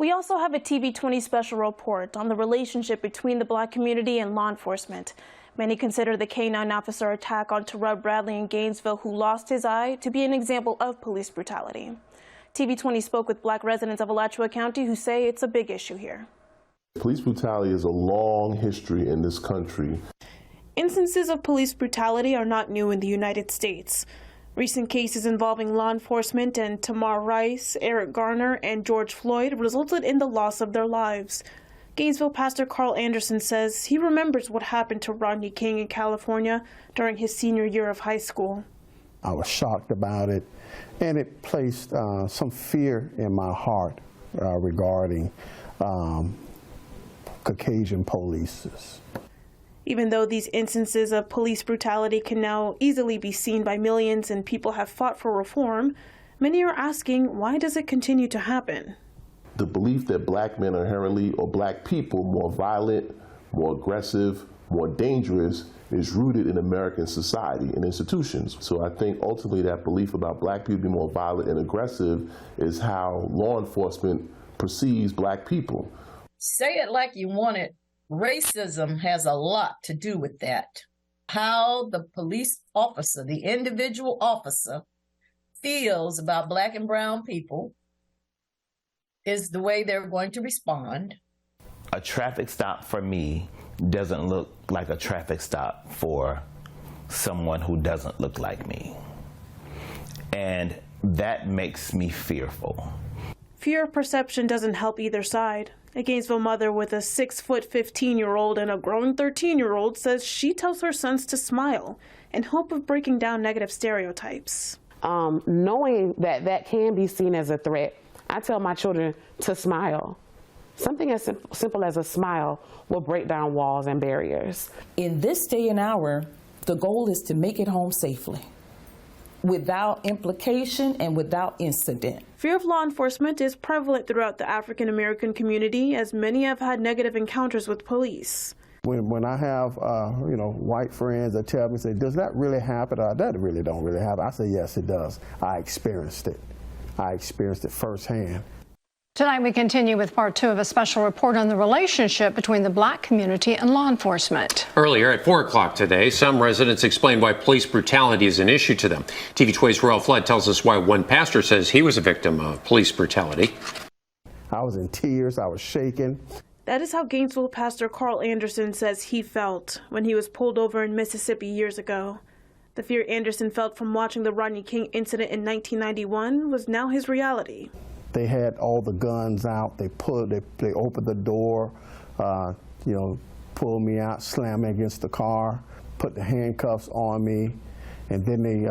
We also have a TV20 special report on the relationship between the Black community and law enforcement. Many consider the K-9 officer attack on Terrell Bradley in Gainesville, who lost his eye, to be an example of police brutality. TV20 spoke with Black residents of Alachua County who say it's a big issue here. Police brutality is a long history in this country. Instances of police brutality are not new in the United States. Recent cases involving law enforcement and Tamar Rice, Eric Garner, and George Floyd resulted in the loss of their lives. Gainesville pastor Carl Anderson says he remembers what happened to Rodney King in California during his senior year of high school. I was shocked about it, and it placed some fear in my heart regarding Caucasian police. Even though these instances of police brutality can now easily be seen by millions and people have fought for reform, many are asking, why does it continue to happen? The belief that Black men are inherently, or Black people, more violent, more aggressive, more dangerous is rooted in American society and institutions. So I think ultimately that belief about Black people being more violent and aggressive is how law enforcement perceives Black people. Say it like you want it. Racism has a lot to do with that. How the police officer, the individual officer, feels about Black and brown people is the way they're going to respond. A traffic stop for me doesn't look like a traffic stop for someone who doesn't look like me. And that makes me fearful. Fear of perception doesn't help either side. A Gainesville mother with a 6-foot 15-year-old and a growing 13-year-old says she tells her sons to smile in hope of breaking down negative stereotypes. Knowing that that can be seen as a threat, I tell my children to smile. Something as simple as a smile will break down walls and barriers. In this day and hour, the goal is to make it home safely, without implication and without incident. Fear of law enforcement is prevalent throughout the African American community, as many have had negative encounters with police. When I have white friends that tell me, say, does that really happen? Or that really don't really happen. I say, yes, it does. I experienced it. I experienced it firsthand. Tonight we continue with part 2 of a special report on the relationship between the Black community and law enforcement. Earlier at 4 o'clock today, some residents explained why police brutality is an issue to them. TV20's Ruelle Fudd tells us why one pastor says he was a victim of police brutality. I was in tears. I was shaking. That is how Gainesville pastor Carl Anderson says he felt when he was pulled over in Mississippi years ago. The fear Anderson felt from watching the Rodney King incident in 1991 was now his reality. They had all the guns out. They opened the door, pulled me out, slammed me against the car, put the handcuffs on me, and then they,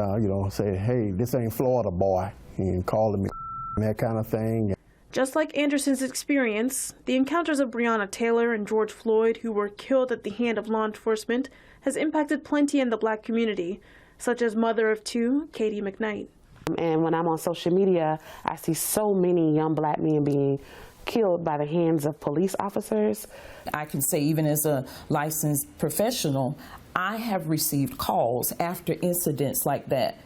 say, hey, this ain't Florida, boy, and calling me that kind of thing. Just like Anderson's experience, the encounters of Breonna Taylor and George Floyd, who were killed at the hand of law enforcement, has impacted plenty in the Black community, such as mother of 2, Katie McKnight. And when I'm on social media, I see so many young Black men being killed by the hands of police officers. I can say, even as a licensed professional, I have received calls after incidents like that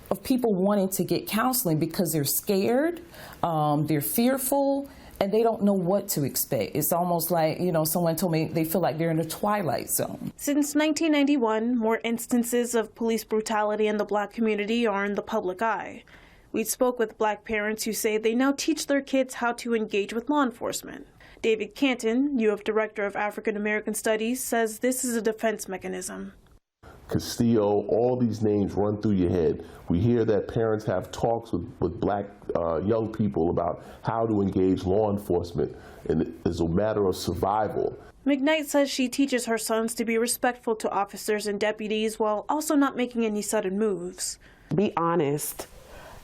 of people wanting to get counseling because they're scared, they're fearful, and they don't know what to expect. It's almost like, someone told me they feel like they're in a twilight zone. Since 1991, more instances of police brutality in the Black community are in the public eye. We spoke with Black parents who say they now teach their kids how to engage with law enforcement. David Canton, UF Director of African American Studies, says this is a defense mechanism. Castillo, all these names run through your head. We hear that parents have talks with Black young people about how to engage law enforcement, and it's a matter of survival. McKnight says she teaches her sons to be respectful to officers and deputies while also not making any sudden moves. Be honest.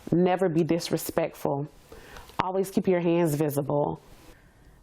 Never be disrespectful. Always keep your hands visible.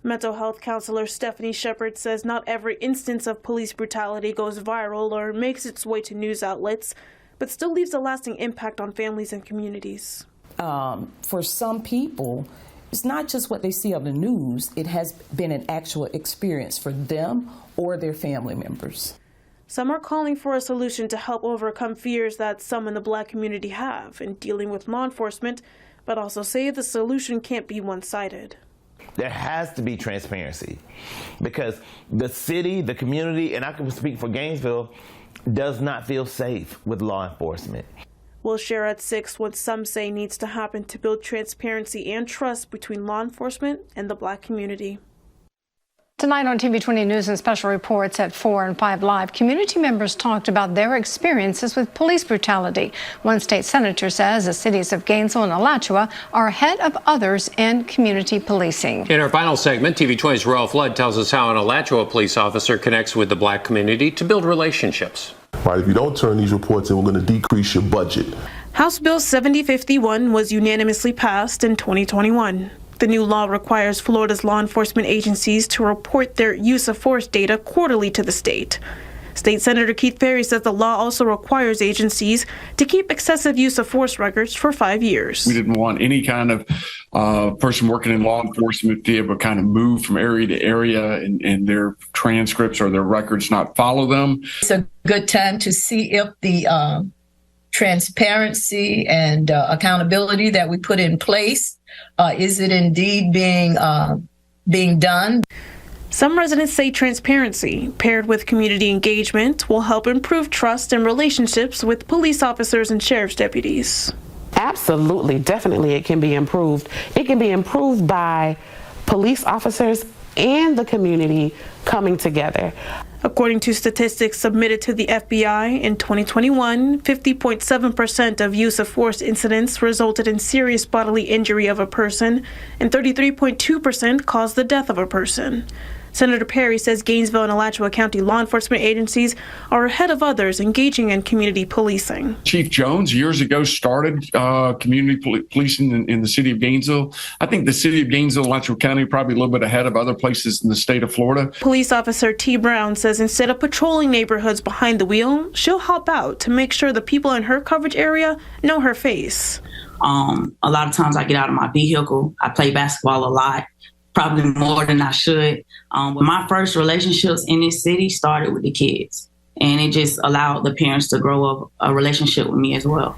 Mental health counselor Stephanie Shepard says not every instance of police brutality goes viral or makes its way to news outlets, but still leaves a lasting impact on families and communities. For some people, it's not just what they see on the news. It has been an actual experience for them or their family members. Some are calling for a solution to help overcome fears that some in the Black community have in dealing with law enforcement, but also say the solution can't be one-sided. There has to be transparency because the city, the community, and I can speak for Gainesville, does not feel safe with law enforcement. We'll share at 6 what some say needs to happen to build transparency and trust between law enforcement and the Black community. Tonight on TV 20 News and Special Reports at 4 and 5 Live, community members talked about their experiences with police brutality. One state senator says the cities of Gainesville and Alachua are ahead of others in community policing. In our final segment, TV 20's Ruelle Fudd tells us how an Alachua police officer connects with the Black community to build relationships. Right, if you don't turn these reports in, we're going to decrease your budget. House Bill 7051 was unanimously passed in 2021. The new law requires Florida's law enforcement agencies to report their use of force data quarterly to the state. State Senator Keith Perry says the law also requires agencies to keep excessive use of force records for 5 years. We didn't want any kind of person working in law enforcement to be able to kind of move from area to area and their transcripts or their records not follow them. It's a good time to see if the transparency and accountability that we put in place, is it indeed being done? Some residents say transparency, paired with community engagement, will help improve trust and relationships with police officers and sheriff's deputies. Absolutely, definitely it can be improved. It can be improved by police officers and the community coming together. According to statistics submitted to the FBI in 2021, 50.7% of use of force incidents resulted in serious bodily injury of a person, and 33.2% caused the death of a person. Senator Perry says Gainesville and Alachua County law enforcement agencies are ahead of others engaging in community policing. Chief Jones years ago started community policing in the city of Gainesville. I think the city of Gainesville, Alachua County, probably a little bit ahead of other places in the state of Florida. Police officer T. Brown says instead of patrolling neighborhoods behind the wheel, she'll help out to make sure the people in her coverage area know her face. A lot of times I get out of my vehicle. I play basketball a lot, probably more than I should. But my first relationships in this city started with the kids, and it just allowed the parents to grow up a relationship with me as well.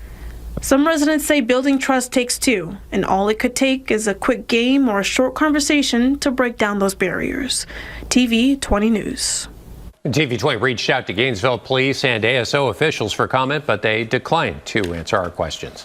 Some residents say building trust takes two, and all it could take is a quick game or a short conversation to break down those barriers. TV 20 News. TV 20 reached out to Gainesville police and ASO officials for comment, but they declined to answer our questions.